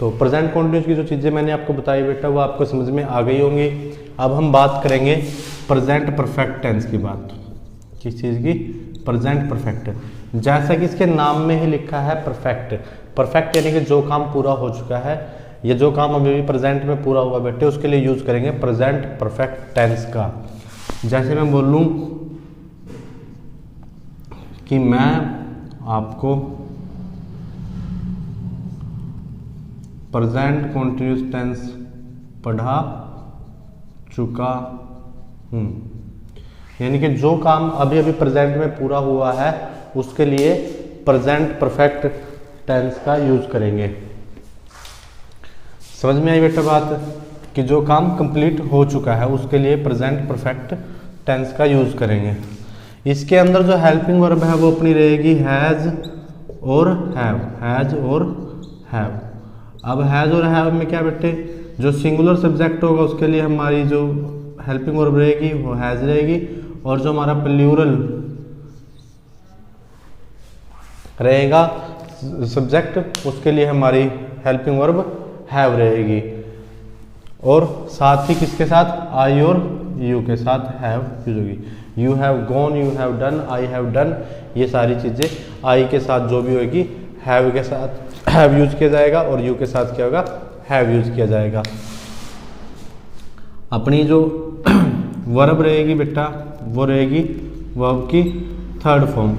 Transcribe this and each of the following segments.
तो present continuous की जो चीज़ें मैंने आपको बताई बेटा वो आपको समझ में आ गई होंगी। अब हम बात करेंगे प्रेजेंट परफेक्ट टेंस की बात। किस चीज़ की? Present perfect. जैसा कि इसके नाम में ही लिखा है परफेक्ट। परफेक्ट यानी कि जो काम पूरा हो चुका है, ये जो काम अभी भी प्रेजेंट में पूरा हुआ बेटे, उसके लिए यूज करेंगे प्रेजेंट परफेक्ट टेंस का। जैसे मैं बोलूं कि मैं आपको प्रेजेंट कॉन्टिन्यूस टेंस पढ़ा चुका हूं, यानी कि जो काम अभी अभी प्रेजेंट में पूरा हुआ है उसके लिए प्रेजेंट परफेक्ट टेंस का यूज करेंगे। समझ में आई बेटा बात? कि जो काम कंप्लीट हो चुका है उसके लिए प्रेजेंट परफेक्ट टेंस का यूज करेंगे। इसके अंदर जो हेल्पिंग वर्ब है वो अपनी रहेगी हैज और हैव। हैज और हैव। अब हैज और हैव में क्या बेटे, जो सिंगुलर सब्जेक्ट होगा उसके लिए हमारी जो हेल्पिंग वर्ब रहेगी वो हैज रहेगी, और जो हमारा प्लूरल रहेगा सब्जेक्ट उसके लिए हमारी हेल्पिंग वर्ब हैव रहेगी। और साथ ही किसके साथ? आई और यू के साथ हैव यूज होगी। You have gone, you have done, I have done, ये सारी चीज़ें आई के साथ जो भी होगी हैव के साथ हैव यूज किया जाएगा, और यू के साथ क्या होगा? हैव यूज किया जाएगा। अपनी जो वर्ब रहेगी बेटा वो रहेगी वर्ब की थर्ड फॉर्म,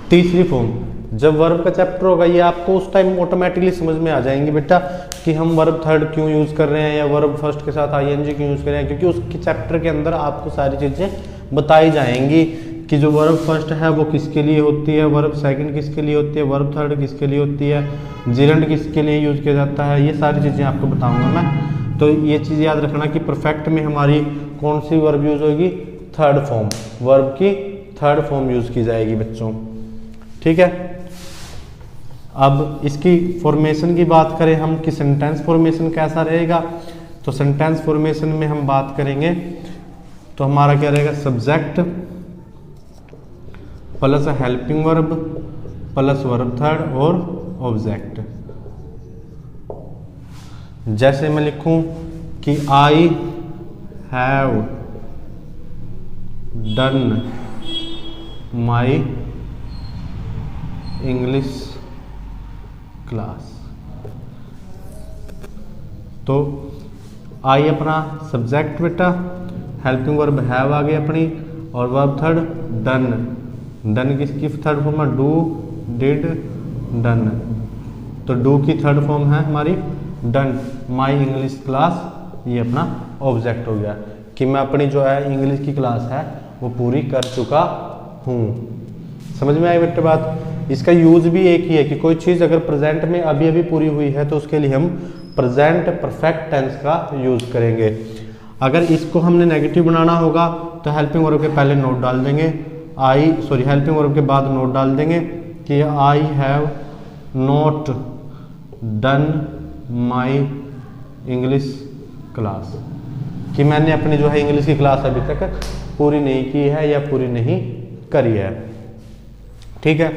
तीसरी फॉर्म। जब वर्ब का चैप्टर होगा ये आपको उस टाइम ऑटोमेटिकली समझ में आ जाएंगे बेटा कि हम वर्ब थर्ड क्यों यूज कर रहे हैं या वर्ब फर्स्ट के साथ आईएनजी क्यों यूज कर रहे हैं, क्योंकि उसके चैप्टर के अंदर आपको सारी चीजें बताई जाएंगी कि जो वर्ब फर्स्ट है वो किसके लिए होती है, वर्ब सेकंड किसके लिए होती है, वर्ब थर्ड किसके लिए होती है, जिरंड किसके लिए यूज किया जाता है, ये सारी चीजें आपको बताऊंगा मैं। तो ये चीज याद रखना कि परफेक्ट में हमारी कौन सी वर्ब यूज होगी? थर्ड फॉर्म, वर्ब की थर्ड फॉर्म यूज की जाएगी बच्चों, ठीक है। अब इसकी फॉर्मेशन की बात करें हम कि सेंटेंस फॉर्मेशन कैसा रहेगा, तो सेंटेंस फॉर्मेशन में हम बात करेंगे तो हमारा क्या रहेगा? Subject plus helping verb plus verb third और ऑब्जेक्ट। जैसे मैं लिखूं कि I have done my English class, तो आई अपना सब्जेक्ट बेटा, हेल्पिंग वर्ब हैव आ गई अपनी, और वर्ब थर्ड डन। डन किसकी थर्ड फॉर्म है? Do, did, done. तो डू की थर्ड फॉर्म है हमारी डन। माई इंग्लिश क्लास, ये अपना ऑब्जेक्ट हो गया कि मैं अपनी जो है इंग्लिश की क्लास है वो पूरी कर चुका हूँ। समझ में आई बेटे बात? इसका यूज भी एक ही है कि कोई चीज़ अगर प्रेजेंट में अभी अभी पूरी हुई है तो उसके लिए हम प्रेजेंट परफेक्ट टेंस का यूज करेंगे। अगर इसको हमने नेगेटिव बनाना होगा तो हेल्पिंग वर्ब के पहले नोट डाल देंगे, हेल्पिंग वर्ब के बाद नोट डाल देंगे कि I have not done my English class, कि मैंने अपनी जो है इंग्लिश की क्लास अभी तक पूरी नहीं की है या पूरी नहीं करी है, ठीक है।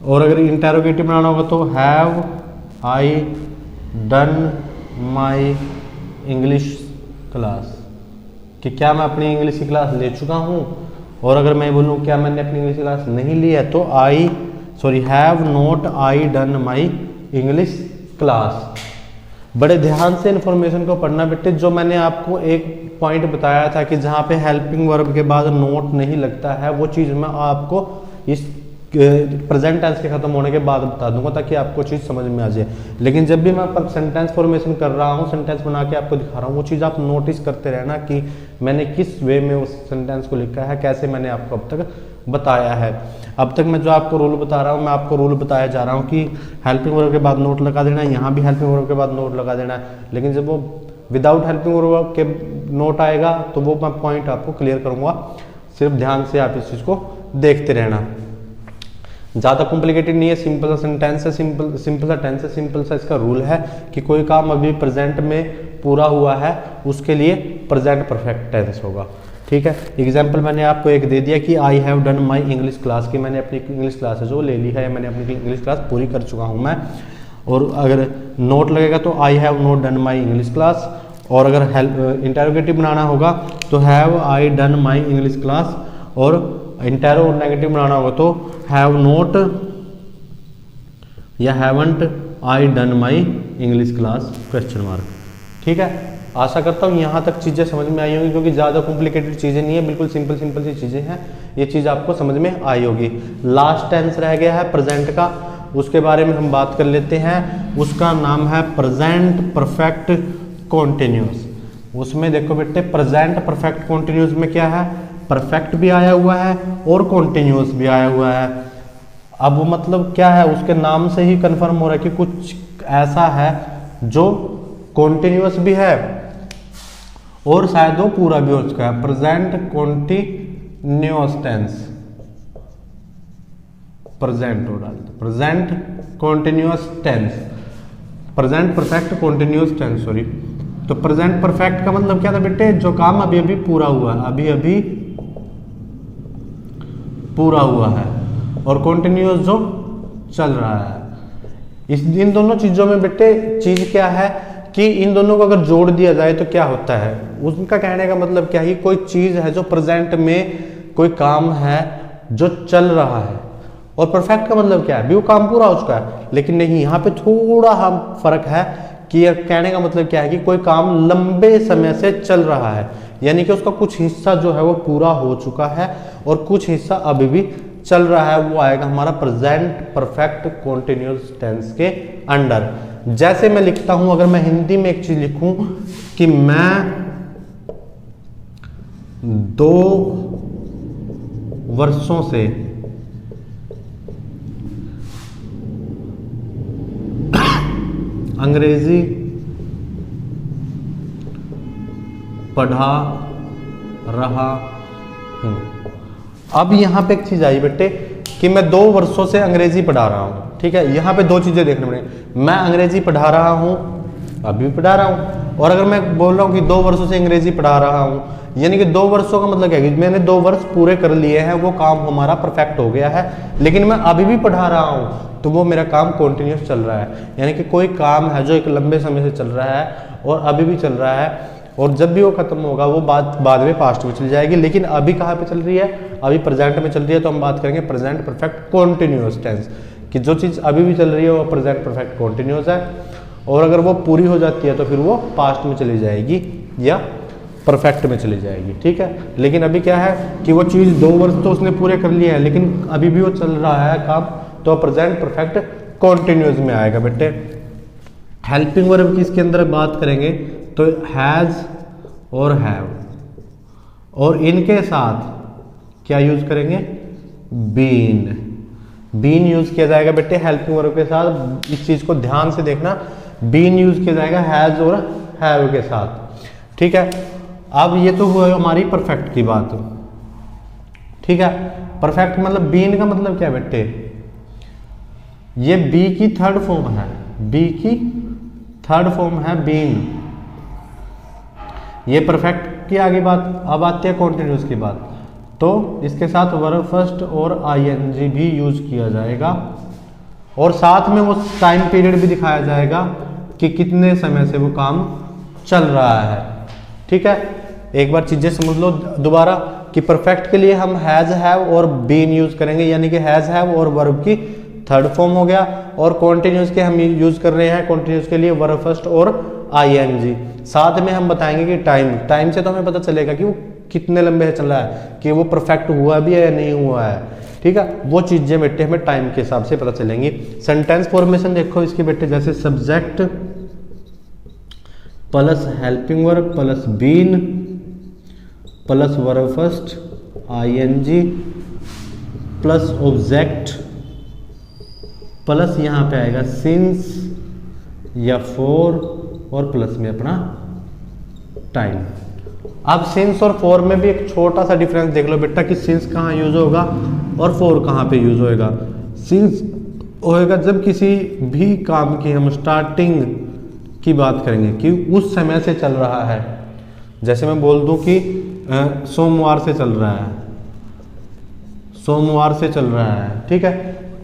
और अगर इंटेरोगेटिव बनाना होगा तो have I done my English class, कि क्या मैं अपनी इंग्लिश की क्लास ले चुका हूँ। और अगर मैं बोलूँ क्या मैंने अपनी इंग्लिश की क्लास नहीं ली है तो have not I done my English class. बड़े ध्यान से इन्फॉर्मेशन को पढ़ना बेटे। जो मैंने आपको एक पॉइंट बताया था कि जहाँ पे हेल्पिंग वर्ब के बाद नोट नहीं लगता है, वो चीज़ मैं आपको इस प्रेजेंट टेंस के खत्म होने के बाद बता दूंगा ताकि आपको चीज़ समझ में आ जाए। लेकिन जब भी मैं सेंटेंस फॉर्मेशन कर रहा हूँ, सेंटेंस बना के आपको दिखा रहा हूँ, वो चीज़ आप नोटिस करते रहना कि मैंने किस वे में उस सेंटेंस को लिखा है, कैसे मैंने आपको अब तक बताया है। अब तक मैं जो आपको रूल बता रहा हूँ, मैं आपको रूल बताया जा रहा हूँ कि हेल्पिंग वर्ब के बाद नोट लगा देना है, यहाँ भी हेल्पिंग वर्ब के बाद नोट लगा देना है। लेकिन जब वो विदाउट हेल्पिंग वर्ब के नोट आएगा तो वो मैं पॉइंट आपको क्लियर करूँगा। सिर्फ ध्यान से आप इस चीज़ को देखते रहना। ज़्यादा कॉम्प्लिकेटेड नहीं है, सिंपल सा सेंटेंस है, सिंपल सा टेंस है, सिंपल सा इसका रूल है कि कोई काम अभी प्रेजेंट में पूरा हुआ है उसके लिए प्रेजेंट परफेक्ट टेंस होगा, ठीक है। एग्जाम्पल मैंने आपको एक दे दिया कि I have done my English class, की मैंने अपनी इंग्लिश क्लास है जो ले ली है, मैंने अपनी इंग्लिश क्लास पूरी कर चुका हूँ मैं। और अगर नोट लगेगा तो आई have not done my English class, और अगर हेल्प इंटेरोगेटिव बनाना होगा तो have I done my English class, और इंटेरो नेगेटिव बनाना होगा तो हैव नॉट या haven't I done my English class question mark. ठीक है, आशा करता हूँ यहाँ तक चीज़ें समझ में आई होंगी, क्योंकि ज़्यादा कॉम्प्लिकेटेड चीज़ें नहीं है, बिल्कुल सिंपल सिंपल सी चीज़ें हैं, ये चीज़ आपको समझ में आई होगी। लास्ट टेंस रह गया है प्रेजेंट का, उसके बारे में हम बात कर लेते हैं। उसका नाम है प्रेजेंट परफेक्ट कॉन्टिन्यूस। उसमें देखो बेटे प्रेजेंट परफेक्ट कॉन्टिन्यूस में क्या है, परफेक्ट भी आया हुआ है और कॉन्टिन्यूस भी आया हुआ है। अब वो मतलब क्या है, उसके नाम से ही कंफर्म हो रहा है कि कुछ ऐसा है जो कॉन्टिन्यूस भी है और शायद वो पूरा भी हो चुका है। प्रेजेंट कॉन्टिन्यूस टेंस, प्रेजेंट हो डाल दो, present continuous tense, present perfect continuous tense, sorry. तो प्रेजेंट परफेक्ट का मतलब क्या था बेटे, जो काम अभी अभी पूरा हुआ है, अभी अभी पूरा हुआ है, और कॉन्टिन्यूस जो चल रहा है। इन दोनों चीजों में बेटे चीज क्या है कि इन दोनों को अगर जोड़ दिया जाए तो क्या होता है, उनका कहने का मतलब क्या है, कोई चीज है जो प्रेजेंट में कोई काम है जो चल रहा है, और परफेक्ट का मतलब क्या है, भी वो काम पूरा हो चुका है। लेकिन नहीं, यहाँ पे थोड़ा हम फर्क है कि यह कहने का मतलब क्या है कि कोई काम लंबे समय से चल रहा है, यानी कि उसका कुछ हिस्सा जो है वो पूरा हो चुका है और कुछ हिस्सा अभी भी चल रहा है, वो आएगा हमारा प्रेजेंट परफेक्ट कॉन्टिन्यूस टेंस के अंडर। जैसे मैं लिखता हूं, अगर मैं हिंदी में एक चीज लिखूं कि मैं 2 वर्षों से अंग्रेजी पढ़ा रहा हूं। अब यहां पे एक चीज आई बेटे कि मैं 2 वर्षों से अंग्रेजी पढ़ा रहा हूं। ठीक है, यहां पे 2 चीजें देखने पड़ेंगी, मैं अंग्रेजी पढ़ा रहा हूं, अभी भी पढ़ा रहा हूं, और अगर मैं बोल रहा हूं कि 2 वर्षों से अंग्रेजी पढ़ा रहा हूं, यानी कि 2 वर्षों का मतलब क्या है कि मैंने 2 वर्ष पूरे कर लिए हैं, वो काम हमारा परफेक्ट हो गया है, लेकिन मैं अभी भी पढ़ा रहा हूं, तो वो मेरा काम कॉन्टिन्यूस चल रहा है। यानी कि कोई काम है जो एक लंबे समय से चल रहा है और अभी भी चल रहा है, और जब भी वो खत्म होगा वो बात बाद में पास्ट में चली जाएगी, लेकिन अभी कहाँ पे चल रही है, अभी प्रेजेंट में चल रही है। तो हम बात करेंगे प्रेजेंट परफेक्ट कॉन्टिन्यूस टेंस, कि जो चीज़ अभी भी चल रही है वो प्रेजेंट परफेक्ट कॉन्टिन्यूस है, और अगर वो पूरी हो जाती है तो फिर वो पास्ट में चली जाएगी या परफेक्ट में चली जाएगी। ठीक है, लेकिन अभी क्या है कि वो चीज़ 2 वर्ष तो उसने पूरे कर लिए हैं, लेकिन अभी भी वो चल रहा है काम, तो प्रेजेंट परफेक्ट कॉन्टिन्यूस में आएगा बेटे। हेल्पिंग वर्ब की इसके अंदर बात करेंगे तो हैज़ और हैव, और इनके साथ क्या यूज करेंगे, बीन। बीन यूज किया जाएगा बेटे हेल्पिंग वर्ब के साथ, इस चीज को ध्यान से देखना, बीन यूज किया जाएगा हैज और हैव के साथ। ठीक है, अब ये तो हुआ हमारी परफेक्ट की बात। ठीक है, परफेक्ट मतलब बीन का मतलब क्या है बेटे, ये बी की थर्ड फॉर्म है, बी की थर्ड फॉर्म है बीन। ये परफेक्ट की आगे बात, अब आती है कॉन्टिन्यूस की बात, तो इसके साथ वर्ब फर्स्ट और आईएनजी भी यूज किया जाएगा, और साथ में वो टाइम पीरियड भी दिखाया जाएगा कि कितने समय से वो काम चल रहा है। ठीक है, एक बार चीजें समझ लो दोबारा कि परफेक्ट के लिए हम हैज हैव और बीन यूज करेंगे, यानी कि हैज हैव और वर्ब की थर्ड फॉर्म हो गया, और कॉन्टिन्यूस के हम यूज कर रहे हैं कॉन्टिन्यूस के लिए वर्ब फर्स्ट और आईएनजी। साथ में हम बताएंगे कि टाइम से तो हमें पता चलेगा कि वो कितने लंबे से चल रहा है, कि वो परफेक्ट हुआ भी है या नहीं हुआ है। ठीक है, वो चीजें बेटे हमें टाइम के हिसाब से पता चलेंगी। सेंटेंस फॉर्मेशन देखो इसके बेटे, जैसे subject plus helping verb plus been plus verb first ING plus object plus यहाँ पे आएगा सिंस या फॉर, और प्लस में अपना टाइम। अब सिंस और फॉर में भी एक छोटा सा डिफरेंस देख लो बेटा कि सिंस कहाँ यूज होगा और फॉर कहाँ पे यूज होएगा। सिंस होएगा जब किसी भी काम की हम स्टार्टिंग की बात करेंगे कि उस समय से चल रहा है, जैसे मैं बोल दूं कि सोमवार से चल रहा है, सोमवार से चल रहा है। ठीक है,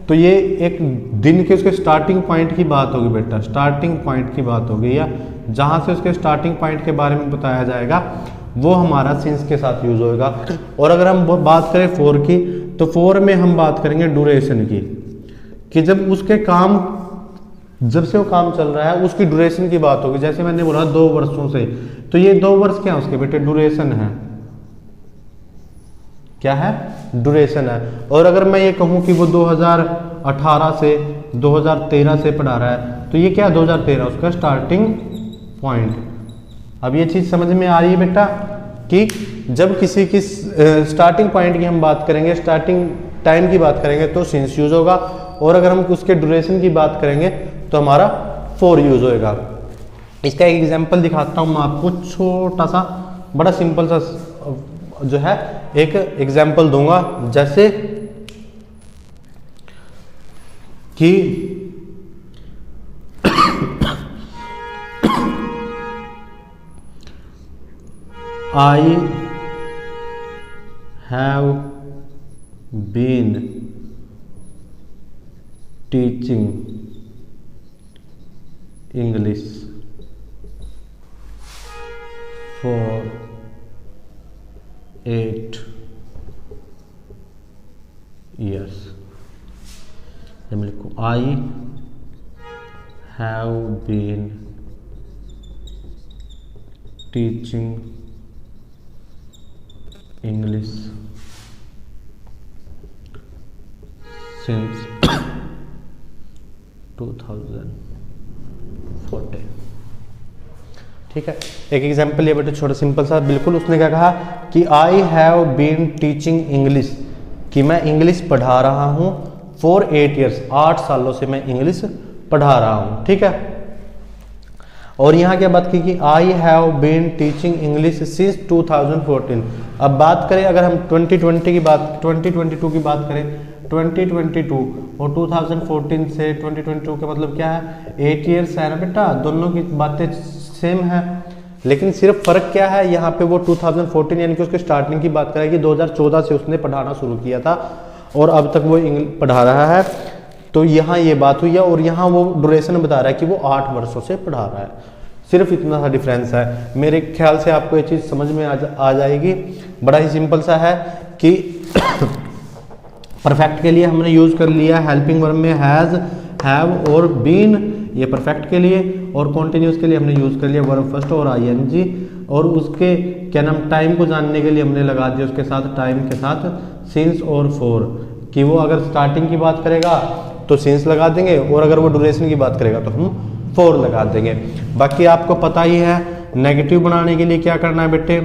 तो ये एक दिन के उसके स्टार्टिंग पॉइंट की बात होगी बेटा, स्टार्टिंग पॉइंट की बात होगी, या जहाँ से उसके स्टार्टिंग पॉइंट के बारे में बताया जाएगा वो हमारा सिंस के साथ यूज होगा। और अगर हम बात करें फॉर की, तो फॉर में हम बात करेंगे ड्यूरेशन की, कि जब उसके काम, जब से वो काम चल रहा है उसकी ड्यूरेशन की बात होगी। जैसे मैंने बोला 2 वर्षों से, तो ये 2 वर्ष क्या है उसके बेटे, ड्यूरेशन है, क्या है, ड्यूरेशन है। और अगर मैं ये कहूँ कि वो 2018 से 2013 से पढ़ा रहा है, तो ये क्या 2013 उसका स्टार्टिंग पॉइंट। अब ये चीज समझ में आ रही है बेटा कि जब किसी की स्टार्टिंग पॉइंट की हम बात करेंगे, स्टार्टिंग टाइम की बात करेंगे तो सिंस यूज होगा, और अगर हम उसके ड्यूरेशन की बात करेंगे तो हमारा फॉर यूज होएगा। इसका एक एग्जांपल दिखाता हूं मैं आपको, छोटा सा, बड़ा सिंपल सा जो है एक एग्जांपल दूंगा। जैसे कि I have been teaching English for 8 years। जब मैं लिखूँ I have been teaching English since 2014। ठीक है, एक एग्जाम्पल ये बेटे छोटा सिंपल सा बिल्कुल। उसने क्या कहा कि I have been teaching English, कि मैं इंग्लिश पढ़ा रहा हूँ फॉर 8 ईयर्स, 8 सालों से मैं इंग्लिश पढ़ा रहा हूँ। ठीक है, और यहाँ क्या बात की कि I have been teaching English since 2014। अब बात करें अगर हम 2022 की बात करें, 2022 और 2014 से 2022 का मतलब क्या है, 8 ईयर्स है ना बेटा, दोनों की बातें सेम है, लेकिन सिर्फ फर्क क्या है, यहाँ पे वो 2014 यानी कि उसके स्टार्टिंग की बात करें कि 2014 से उसने पढ़ाना शुरू किया था और अब तक वो इंग्लिश पढ़ा रहा है, तो यहाँ ये बात हुई है। और यहाँ वो ड्यूरेशन बता रहा है कि वो 8 वर्षों से पढ़ा रहा है, सिर्फ इतना सा डिफरेंस है। मेरे ख्याल से आपको ये चीज़ समझ में आ जाएगी। बड़ा ही सिंपल सा है कि परफेक्ट के लिए हमने यूज कर लिया हेल्पिंग वर्ब में हैज, हैव और बीन, ये परफेक्ट के लिए, और कॉन्टिन्यूस के लिए हमने यूज कर लिया वर्ब फर्स्ट और आईएनजी, और उसके क्या नाम टाइम को जानने के लिए हमने लगा दिया उसके साथ, टाइम के साथ सिंस और फॉर, कि वो अगर स्टार्टिंग की बात करेगा तो सिंस लगा देंगे, और अगर वो ड्यूरेशन की बात करेगा तो हम फॉर लगा देंगे। बाकी आपको पता ही है नेगेटिव बनाने के लिए क्या करना है बेटे,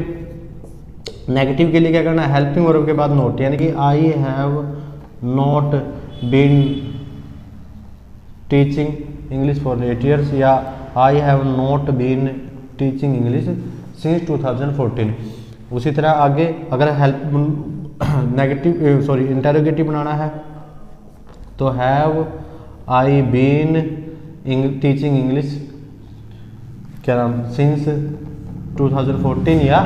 नेगेटिव के लिए क्या करना है, हेल्पिंग वर्ब के बाद नोट, यानी कि I have not been teaching English for 8 years, या I have not been teaching English since 2014। उसी तरह आगे अगर हेल्प नेगेटिव इंटेरोगेटिव बनाना है तो have I been teaching English क्या नाम सिंस 2014 या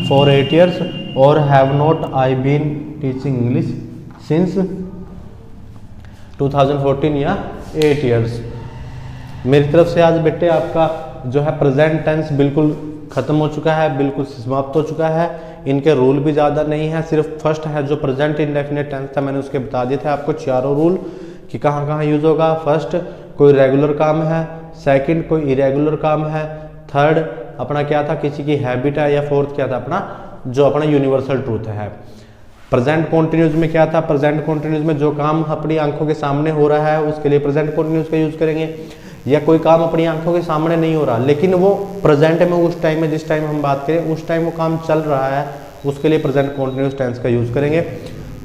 फॉर 8 ईयर्स, और have not I been teaching English since 2014 या 8 ईयर्स। मेरी तरफ से आज बेटे आपका जो है प्रेजेंट टेंस बिल्कुल खत्म हो चुका है, बिल्कुल समाप्त हो चुका है। इनके रूल भी ज़्यादा नहीं है, सिर्फ फर्स्ट है जो प्रेजेंट इंडेफिनिट टेंस था, मैंने उसके बता दिए थे आपको चारों रूल कि कहाँ कहाँ यूज होगा। फर्स्ट कोई रेगुलर काम है, सेकंड कोई इरेगुलर काम है, थर्ड अपना क्या था किसी की हैबिट है, या फोर्थ क्या था अपना जो अपना यूनिवर्सल ट्रूथ है। प्रेजेंट कॉन्टिन्यूस में क्या था, प्रेजेंट कॉन्टिन्यूस में जो काम अपनी आंखों के सामने हो रहा है उसके लिए प्रेजेंट कॉन्टिन्यूस का यूज करेंगे, या कोई काम अपनी आंखों के सामने नहीं हो रहा लेकिन वो प्रेजेंट में उस टाइम में जिस टाइम हम बात करें उस टाइम वो काम चल रहा है उसके लिए प्रेजेंट कॉन्टिन्यूस टेंस का यूज करेंगे।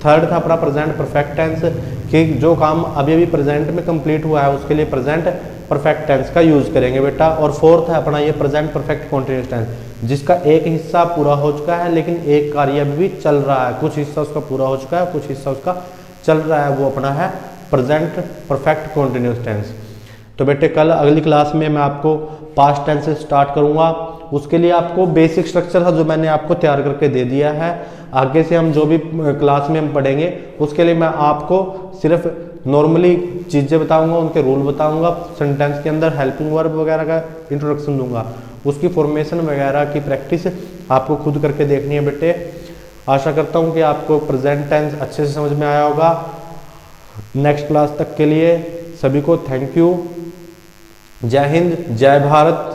थर्ड था अपना प्रेजेंट परफेक्ट टेंस, कि जो काम अभी अभी प्रेजेंट में कंप्लीट हुआ है उसके लिए प्रेजेंट परफेक्ट टेंस का यूज करेंगे बेटा। और फोर्थ है अपना ये प्रेजेंट परफेक्ट कॉन्टिन्यूस टेंस, जिसका एक हिस्सा पूरा हो चुका है लेकिन एक कार्य अभी भी चल रहा है, कुछ हिस्सा उसका पूरा हो चुका है कुछ हिस्सा उसका चल रहा है, वो अपना है प्रेजेंट परफेक्ट कॉन्टिन्यूस टेंस। तो बेटे कल अगली क्लास में मैं आपको पास्ट टेंस से स्टार्ट करूंगा, उसके लिए आपको बेसिक स्ट्रक्चर था जो मैंने आपको तैयार करके दे दिया है। आगे से हम जो भी क्लास में हम पढ़ेंगे उसके लिए मैं आपको सिर्फ नॉर्मली चीज़ें बताऊंगा, उनके रूल बताऊंगा, सेंटेंस के अंदर हेल्पिंग वर्ब वगैरह का इंट्रोडक्शन दूंगा, उसकी फॉर्मेशन वगैरह की प्रैक्टिस आपको खुद करके देखनी है बेटे। आशा करता हूँ कि आपको प्रेजेंट टेंस अच्छे से समझ में आया होगा। नेक्स्ट क्लास तक के लिए सभी को थैंक यू। जय हिंद, जय भारत।